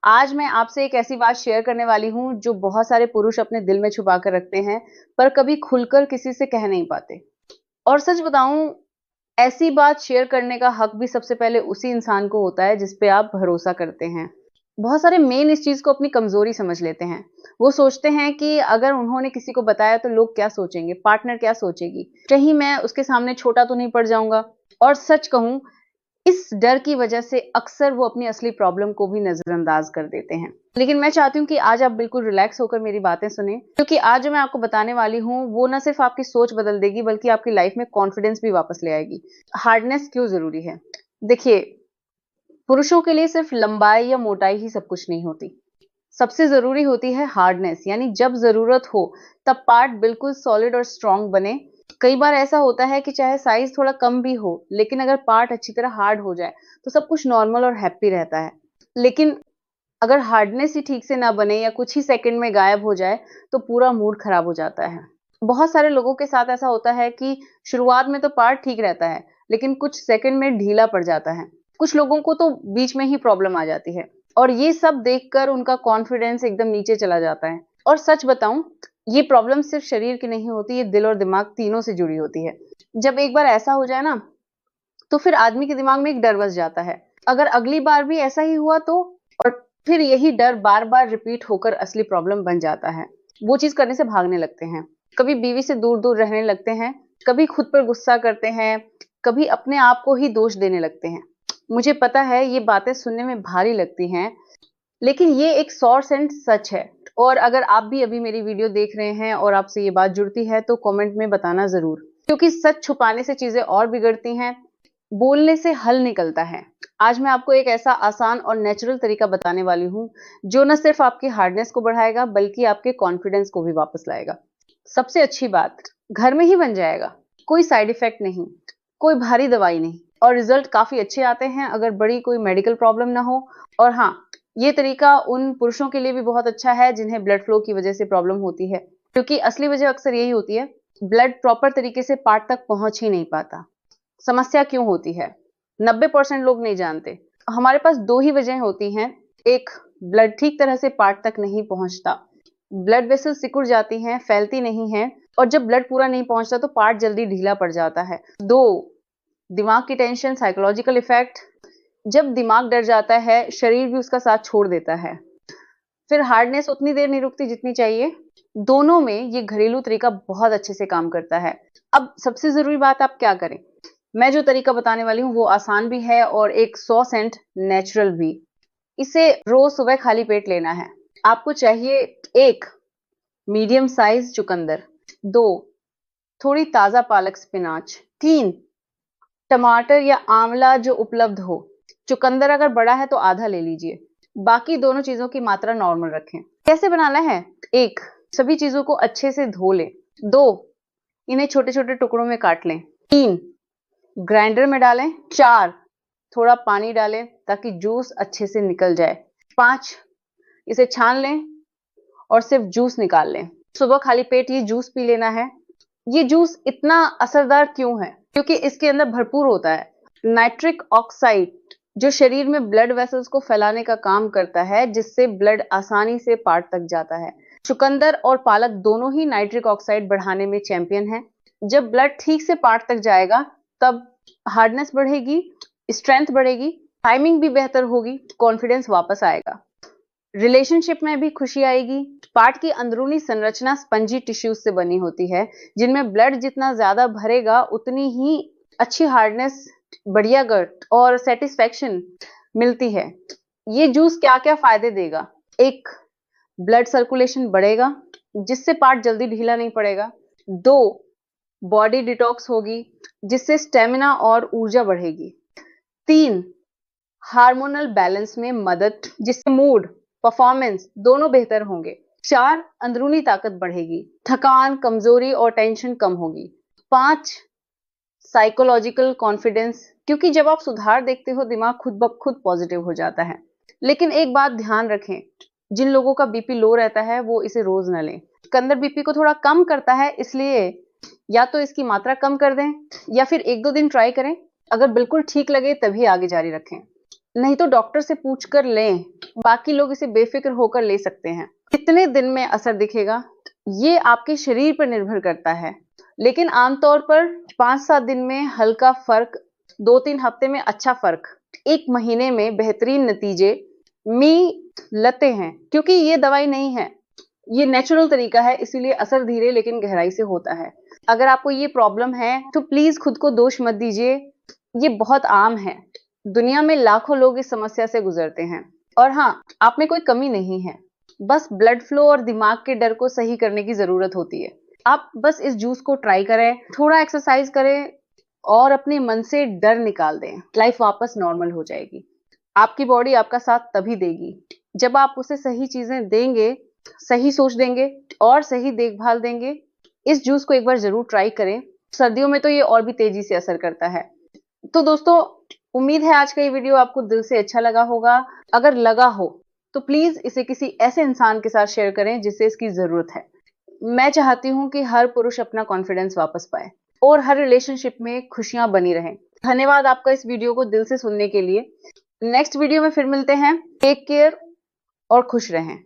आज मैं आपसे एक ऐसी बात शेयर करने वाली हूँ जो बहुत सारे पुरुष अपने दिल में छुपा कर रखते हैं, पर कभी खुलकर किसी से कह नहीं पाते। और सच बताऊं, ऐसी बात शेयर करने का हक भी सबसे पहले उसी इंसान को होता है जिस पे आप भरोसा करते हैं। बहुत सारे मेन इस चीज को अपनी कमजोरी समझ लेते हैं। वो सोचते हैं कि अगर उन्होंने किसी को बताया तो लोग क्या सोचेंगे, पार्टनर क्या सोचेगी, कहीं मैं उसके सामने छोटा तो नहीं पड़ जाऊंगा। और सच कहूं, इस डर की वजह से अक्सर वो अपनी असली प्रॉब्लम को भी नजरअंदाज कर देते हैं। लेकिन मैं चाहती हूँ कि आज आप बिल्कुल रिलैक्स होकर मेरी बातें सुने, क्योंकि आज जो मैं आपको बताने वाली हूँ वो न सिर्फ आपकी सोच बदल देगी बल्कि आपकी लाइफ में कॉन्फिडेंस भी वापस ले आएगी। हार्डनेस क्यों जरूरी है? देखिए, पुरुषों के लिए सिर्फ लंबाई या मोटाई ही सब कुछ नहीं होती। सबसे जरूरी होती है हार्डनेस, यानी जब जरूरत हो तब पार्ट बिल्कुल सॉलिड और स्ट्रांग बने। कई बार ऐसा होता है कि चाहे साइज थोड़ा कम भी हो, लेकिन अगर पार्ट अच्छी तरह हार्ड हो जाए तो सब कुछ नॉर्मल और हैप्पी रहता है। लेकिन अगर हार्डनेस ही ठीक से ना बने या कुछ ही सेकंड में गायब हो जाए तो पूरा मूड खराब हो जाता है। बहुत सारे लोगों के साथ ऐसा होता है कि शुरुआत में तो पार्ट ठीक रहता है, लेकिन कुछ सेकंड में ढीला पड़ जाता है। कुछ लोगों को तो बीच में ही प्रॉब्लम आ जाती है, और ये सब देखकर उनका कॉन्फिडेंस एकदम नीचे चला जाता है। और सच बताऊं, ये प्रॉब्लम सिर्फ शरीर की नहीं होती, ये दिल और दिमाग तीनों से जुड़ी होती है। जब एक बार ऐसा हो जाए ना, तो फिर आदमी के दिमाग में एक डर बस जाता है, अगर अगली बार भी ऐसा ही हुआ तो। और फिर यही डर बार बार रिपीट होकर असली प्रॉब्लम बन जाता है। वो चीज करने से भागने लगते हैं, कभी बीवी से दूर दूर रहने लगते हैं, कभी खुद पर गुस्सा करते हैं, कभी अपने आप को ही दोष देने लगते हैं। मुझे पता है ये बातें सुनने में भारी लगती हैं, लेकिन ये एक 100% सच है। और अगर आप भी अभी मेरी वीडियो देख रहे हैं और आपसे ये बात जुड़ती है तो कमेंट में बताना जरूर, क्योंकि सच छुपाने से चीजें और बिगड़ती हैं, बोलने से हल निकलता है। आज मैं आपको एक ऐसा आसान और नेचुरल तरीका बताने वाली हूँ जो न सिर्फ आपकी हार्डनेस को बढ़ाएगा बल्कि आपके कॉन्फिडेंस को भी वापस लाएगा। सबसे अच्छी बात, घर में ही बन जाएगा, कोई साइड इफेक्ट नहीं, कोई भारी दवाई नहीं, और रिजल्ट काफी अच्छे आते हैं अगर बड़ी कोई मेडिकल प्रॉब्लम ना हो। और हाँ, ये तरीका उन पुरुषों के लिए भी बहुत अच्छा है जिन्हें ब्लड फ्लो की वजह से प्रॉब्लम होती है, क्योंकि असली वजह अक्सर यही होती है, ब्लड प्रॉपर तरीके से पार्ट तक पहुंच ही नहीं पाता। समस्या क्यों होती है? 90% लोग नहीं जानते। हमारे पास दो ही वजह होती हैं। एक, ब्लड ठीक तरह से पार्ट तक नहीं पहुंचता, ब्लड वेसल सिकुड़ जाती हैं, फैलती नहीं है, और जब ब्लड पूरा नहीं पहुंचता तो पार्ट जल्दी ढीला पड़ जाता है। दो, दिमाग की टेंशन, साइकोलॉजिकल इफेक्ट, जब दिमाग डर जाता है शरीर भी उसका साथ छोड़ देता है। फिर हार्डनेस उतनी देर नहीं रुकती जितनी चाहिए। दोनों में ये घरेलू तरीका बहुत अच्छे से काम करता है। अब सबसे जरूरी बात, आप क्या करें? मैं जो तरीका बताने वाली हूँ वो आसान भी है और एक 100% नेचुरल भी। इसे रोज सुबह खाली पेट लेना है। आपको चाहिए एक, मीडियम साइज चुकंदर। दो, थोड़ी ताजा पालक स्पिनाच। तीन, टमाटर या आंवला जो उपलब्ध हो। चुकंदर अगर बड़ा है तो आधा ले लीजिए। बाकी दोनों चीजों की मात्रा नॉर्मल रखें। कैसे बनाना है? एक, सभी चीजों को अच्छे से धो लें। दो, इन्हें छोटे छोटे टुकड़ों में काट लें। तीन, ग्राइंडर में डालें। चार, थोड़ा पानी डालें ताकि जूस अच्छे से निकल जाए। पांच, इसे छान लें और सिर्फ जूस निकाल लें। सुबह खाली पेट ये जूस पी लेना है। ये जूस इतना असरदार क्यों है? क्योंकि इसके अंदर भरपूर होता है नाइट्रिक ऑक्साइड, जो शरीर में ब्लड वेसल्स को फैलाने का काम करता है, जिससे ब्लड आसानी से पार्ट तक जाता है। चुकंदर और पालक दोनों ही नाइट्रिक ऑक्साइड बढ़ाने में चैंपियन है। जब ब्लड ठीक से पार्ट तक जाएगा तब हार्डनेस बढ़ेगी, स्ट्रेंथ बढ़ेगी, टाइमिंग भी बेहतर होगी, कॉन्फिडेंस वापस आएगा, रिलेशनशिप में भी खुशी आएगी। पार्ट की अंदरूनी संरचना स्पंजी टिश्यूज से बनी होती है, जिनमें ब्लड जितना ज्यादा भरेगा उतनी ही अच्छी हार्डनेस, बढ़िया गट और सेटिस्फेक्शन मिलती है। ये जूस क्या क्या फायदे देगा? एक, ब्लड सर्कुलेशन बढ़ेगा जिससे पार्ट जल्दी ढीला नहीं पड़ेगा। दो, बॉडी डिटॉक्स होगी जिससे स्टेमिना और ऊर्जा बढ़ेगी। तीन, हार्मोनल बैलेंस में मदद, जिससे मूड, परफॉर्मेंस दोनों बेहतर होंगे। चार, अंदरूनी ताकत बढ़ेगी, थकान, कमजोरी और टेंशन कम होगी। पांच, साइकोलॉजिकल कॉन्फिडेंस, क्योंकि जब आप सुधार देखते हो दिमाग खुद ब खुद पॉजिटिव हो जाता है। लेकिन एक बात ध्यान रखें, जिन लोगों का बीपी लो रहता है वो इसे रोज न लें। चुकंदर बीपी को थोड़ा कम करता है, इसलिए या तो इसकी मात्रा कम कर दें या फिर एक दो दिन ट्राई करें। अगर बिल्कुल ठीक लगे तभी आगे जारी रखें, नहीं तो डॉक्टर से पूछ कर लें। बाकी लोग इसे बेफिक्र होकर ले सकते हैं। कितने दिन में असर दिखेगा ये आपके शरीर पर निर्भर करता है, लेकिन आमतौर पर 5-7 दिन में हल्का फर्क, 2-3 हफ्ते में अच्छा फर्क, 1 महीने में बेहतरीन नतीजे मिलते हैं। क्योंकि ये दवाई नहीं है, ये नेचुरल तरीका है, इसीलिए असर धीरे लेकिन गहराई से होता है। अगर आपको ये प्रॉब्लम है तो प्लीज खुद को दोष मत दीजिए, ये बहुत आम है। दुनिया में लाखों लोग इस समस्या से गुजरते हैं। और हाँ, आप में कोई कमी नहीं है, बस ब्लड फ्लो और दिमाग के डर को सही करने की जरूरत होती है। आप बस इस जूस को ट्राई करें, थोड़ा एक्सरसाइज करें और अपने मन से डर निकाल दें। लाइफ वापस नॉर्मल हो जाएगी। आपकी बॉडी आपका साथ तभी देगी जब आप उसे सही चीजें देंगे, सही सोच देंगे और सही देखभाल देंगे। इस जूस को एक बार जरूर ट्राई करें। सर्दियों में तो ये और भी तेजी से असर करता है। तो दोस्तों, उम्मीद है आज का ये वीडियो आपको दिल से अच्छा लगा होगा। अगर लगा हो तो प्लीज इसे किसी ऐसे इंसान के साथ शेयर करें जिसे इसकी जरूरत है। मैं चाहती हूं कि हर पुरुष अपना कॉन्फिडेंस वापस पाए और हर रिलेशनशिप में खुशियां बनी रहें। धन्यवाद आपका इस वीडियो को दिल से सुनने के लिए। नेक्स्ट वीडियो में फिर मिलते हैं। टेक केयर और खुश रहें।